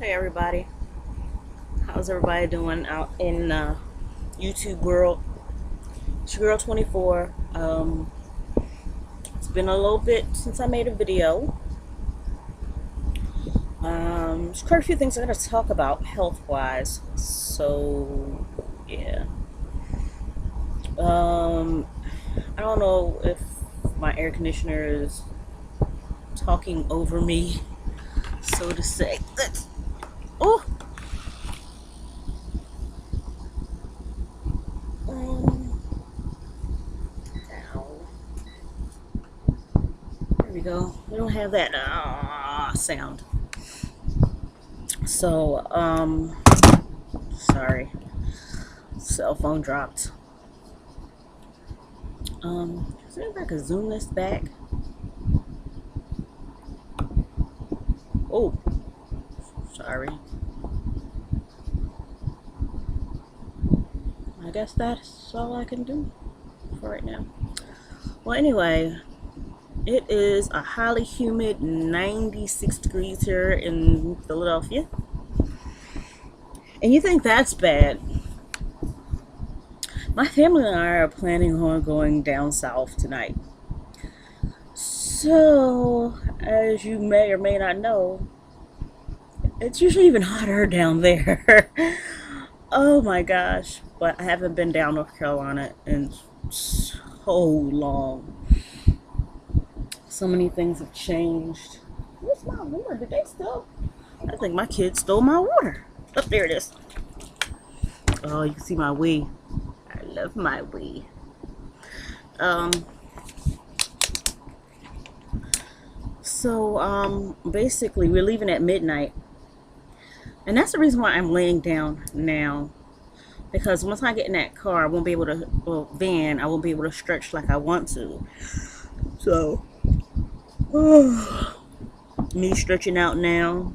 Hey everybody, how's everybody doing out in YouTube world? It's your girl 24. It's been a little bit since I made a video. There's quite a few things I gotta talk about health wise. So yeah. I don't know if my air conditioner is talking over me, so to say. Oh. Um, There we go. We don't have that sound. So, sorry. Cell phone dropped. See if I could zoom this back. Oh, sorry. I guess that's all I can do for right now. Well, anyway, it is a highly humid 96 degrees here in Philadelphia. And you think that's bad? My family and I are planning on going down south tonight. So, as you may or may not know, it's usually even hotter down there. Oh my gosh. But I haven't been down North Carolina in so long. So many things have changed. Where's my water? Did they still? I think my kids stole my water. Oh, there it is. Oh, you can see my wee. I love my wee. So basically we're leaving at midnight. And that's the reason why I'm laying down now. Because once I get in that car, I won't be able to, van, I won't be able to stretch like I want to. So, me stretching out now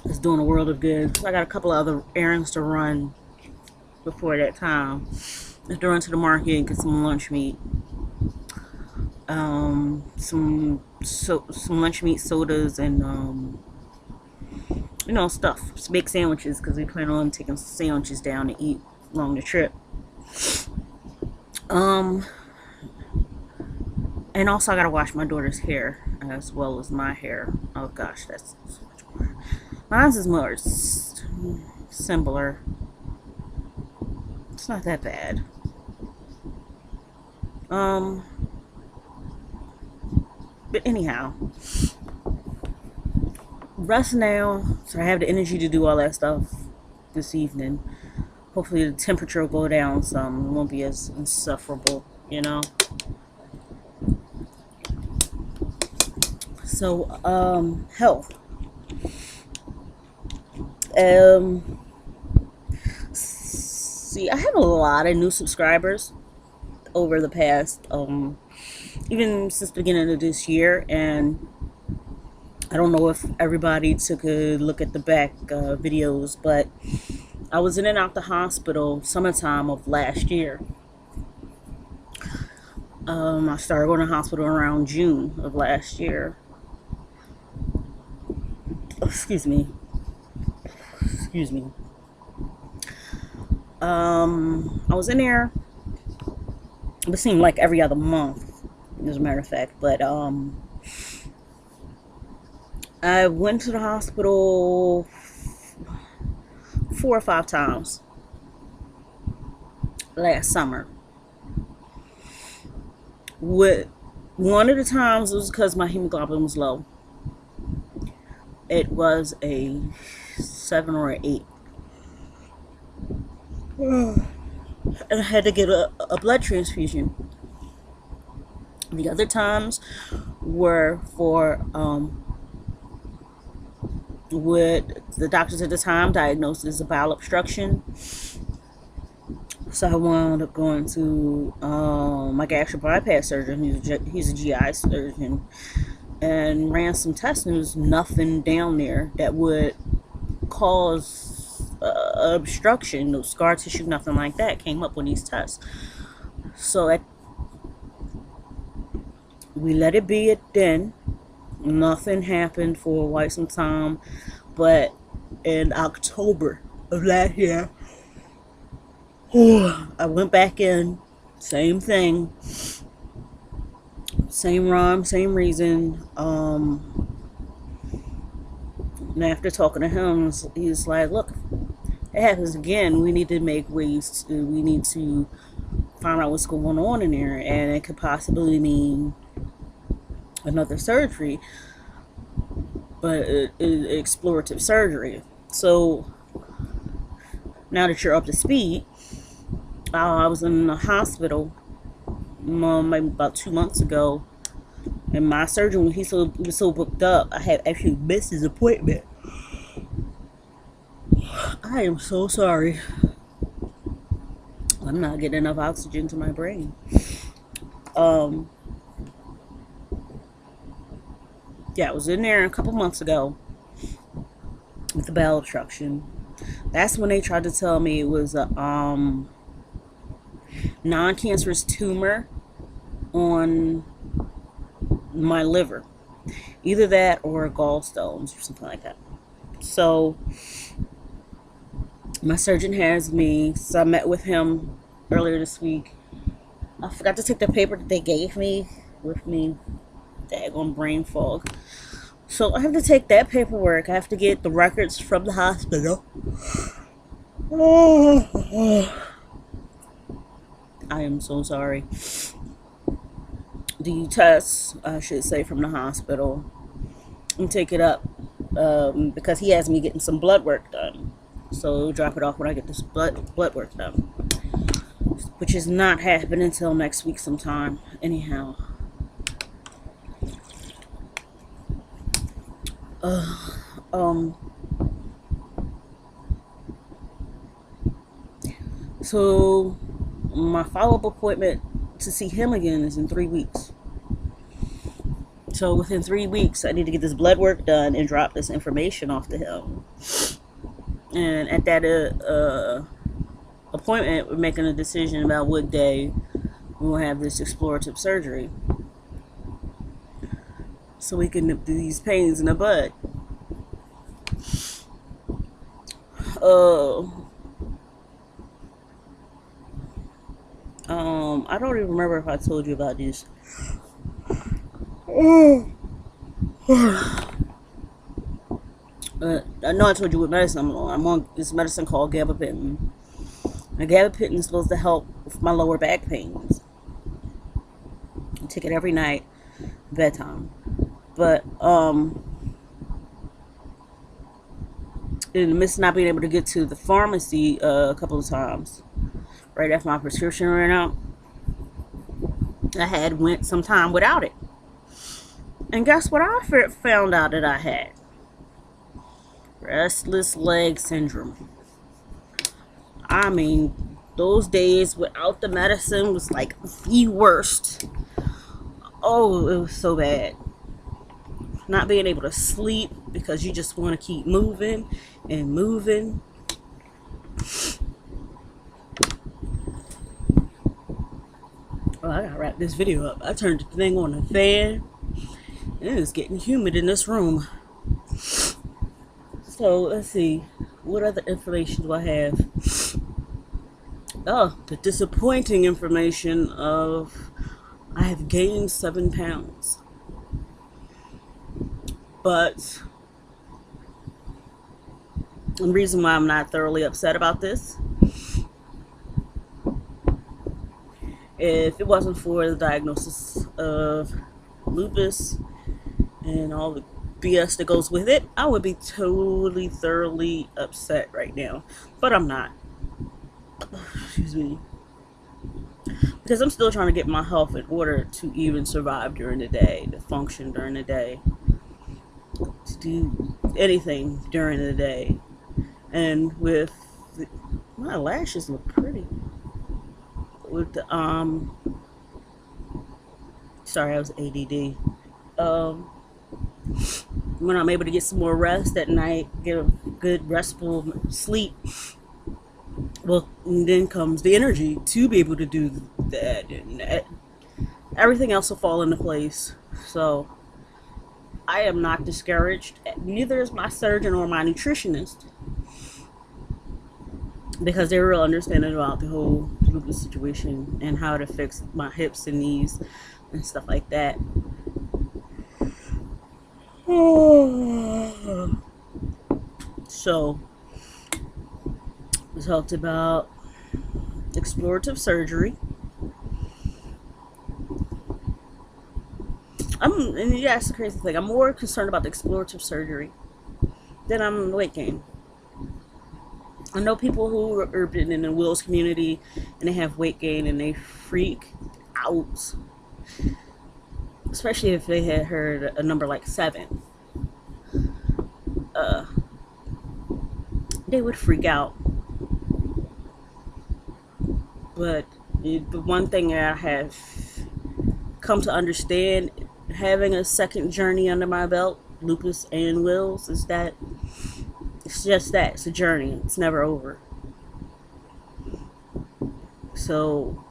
is doing a world of good. So I got a couple of other errands to run before that time. I have to run to the market and get some lunch meat. Some lunch meat sodas and stuff. Just make sandwiches because we plan on taking sandwiches down to eat along the trip. And also I gotta wash my daughter's hair as well as my hair. Oh gosh, that's so much more. Mine's is more simpler. It's not that bad. But anyhow, rest now, so I have the energy to do all that stuff this evening. Hopefully the temperature will go down some. It won't be as insufferable, So, health. See, I have a lot of new subscribers over the past, even since the beginning of this year, and I don't know if everybody took a look at the back videos, but I was in and out the hospital summertime of last year. I started going to the hospital around June of last year. Excuse me. I was in there. It seemed like every other month, as a matter of fact. But I went to the hospital 4 or 5 times last summer. One of the times was because my hemoglobin was low. It was a 7 or an 8. And I had to get a blood transfusion. The other times were for what the doctors at the time diagnosed as a bowel obstruction. So I wound up going to my gastric bypass surgeon. He's a GI surgeon, and ran some tests, and there was nothing down there that would cause obstruction, no scar tissue, nothing like that came up with these tests. So we let it be it then. Nothing happened for quite some time, but in October of last year, I went back in, same thing, same rhyme, same reason. And after talking to him, he's like, "Look, it happens again. We need to make ways. We need to find out what's going on in there, and it could possibly mean another surgery, but explorative surgery." So now that you're up to speed, I was in the hospital maybe about 2 months ago, and my surgeon, he was so booked up, I had actually missed his appointment. I am so sorry. I'm not getting enough oxygen to my brain. Yeah, I was in there a couple months ago with the bowel obstruction. That's when they tried to tell me it was a non-cancerous tumor on my liver. Either that or gallstones or something like that. So my surgeon has me, so I met with him earlier this week. I forgot to take the paper that they gave me with me. Daggone brain fog. So I have to take that paperwork. I have to get the records from the hospital. I am so sorry. The tests, I should say, from the hospital, and take it up because he has me getting some blood work done. So he'll drop it off when I get this blood work done, which is not happening until next week sometime. Anyhow. So my follow-up appointment to see him again is in 3 weeks. So within 3 weeks, I need to get this blood work done and drop this information off to him. And at that appointment, we're making a decision about what day we'll have this explorative surgery, so we can nip these pains in the bud. I don't even remember if I told you about this. I know I told you what medicine I'm on. I'm on this medicine called gabapentin. Now, gabapentin is supposed to help with my lower back pains. I take it every night, bedtime. But in the midst of not being able to get to the pharmacy a couple of times, right after my prescription ran out, I went some time without it. And guess what I found out that I had? Restless leg syndrome. I mean, those days without the medicine was like the worst. Oh, it was so bad. Not being able to sleep because you just want to keep moving and moving. Oh, I gotta wrap this video up. I turned the thing on the fan. It is getting humid in this room. So let's see. What other information do I have? Oh, the disappointing information of I have gained 7 pounds. But the reason why I'm not thoroughly upset about this, if it wasn't for the diagnosis of lupus and all the BS that goes with it, I would be totally, thoroughly upset right now. But I'm not. Excuse me. Because I'm still trying to get my health in order to even survive during the day, to function during the day, to do anything during the day. And with my lashes look pretty. With the sorry, I was ADD. When I'm able to get some more rest at night, get a good restful sleep, well, and then comes the energy to be able to do that, and everything else will fall into place. So I am not discouraged. Neither is my surgeon or my nutritionist, because they're real understanding about the whole lupus situation and how it affects my hips and knees and stuff like that. So we talked about explorative surgery. And yeah, that's the crazy thing. I'm more concerned about the explorative surgery than I'm weight gain. I know people who are in the Wills community and they have weight gain and they freak out, especially if they had heard a number like 7. They would freak out. But the one thing that I have come to understand, having a second journey under my belt, Lupus and Wills, is that it's just that. It's a journey. It's never over. So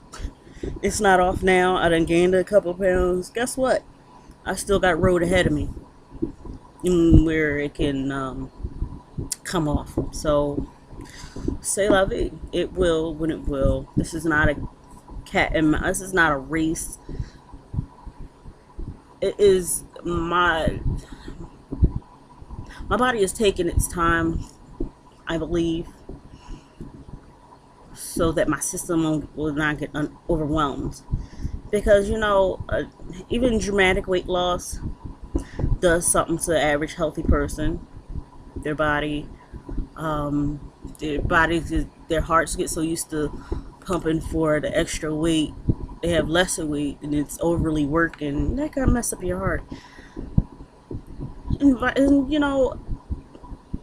it's not off now. I done gained a couple pounds. Guess what? I still got road ahead of me where it can come off. So c'est la vie. It will when it will. This is not a cat and mouse. This is not a race. It is my body is taking its time, I believe, so that my system will not get overwhelmed. Because, even dramatic weight loss does something to the average healthy person. Their bodies, their hearts get so used to pumping for the extra weight. They have lesser weight and it's overly working. That can mess up your heart. And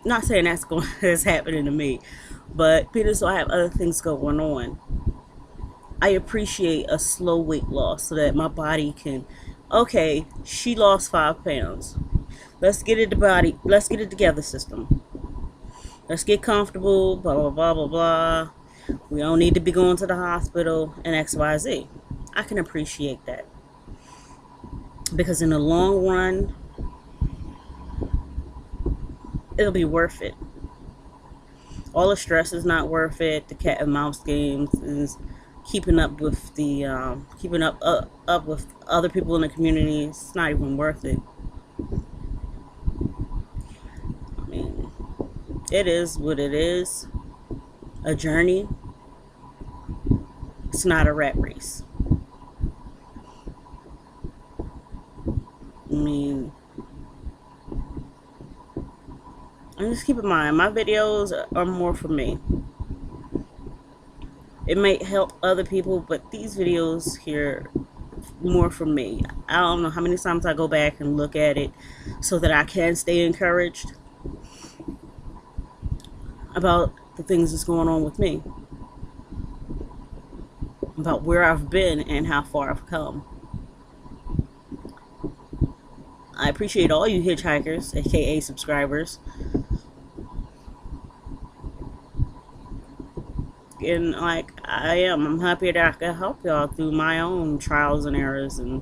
not saying that's happening to me, but people still have other things going on. I appreciate a slow weight loss so that my body can, okay, she lost 5 pounds. Let's get it together, system. Let's get comfortable, blah, blah, blah, blah, blah. We don't need to be going to the hospital and XYZ. I can appreciate that. Because in the long run, it'll be worth it. All the stress is not worth it. The cat and mouse games is keeping up with up with other people in the community. It's not even worth it. I mean, it is what it is. A journey. It's not a rat race. I mean, and just keep in mind, my videos are more for me. It may help other people, but these videos here more for me. I don't know how many times I go back and look at it so that I can stay encouraged about the things that's going on with me, about where I've been and how far I've come. I appreciate all you hitchhikers, aka subscribers. And I'm happy that I can help y'all through my own trials and errors and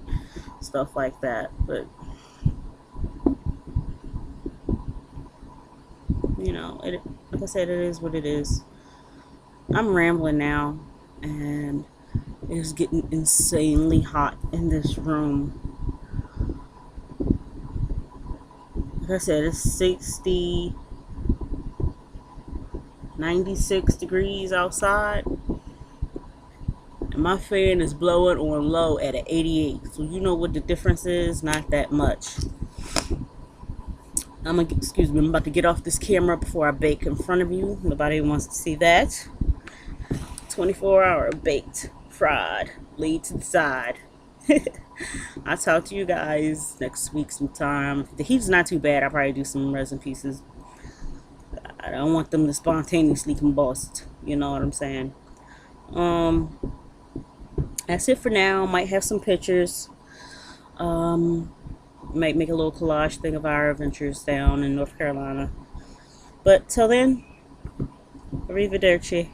stuff like that. But like I said, it is what it is. I'm rambling now, and it's getting insanely hot in this room. Like I said, it's 96 degrees outside, and my fan is blowing on low at an 88. So you know what the difference is? Not that much. I'm about to get off this camera before I bake in front of you. Nobody wants to see that. 24-hour baked, fried, laid to the side. I'll talk to you guys next week sometime. If the heat's not too bad, I'll probably do some resin pieces. I don't want them to spontaneously combust. You know what I'm saying? That's it for now. Might have some pictures. Might make a little collage thing of our adventures down in North Carolina. But till then, arrivederci.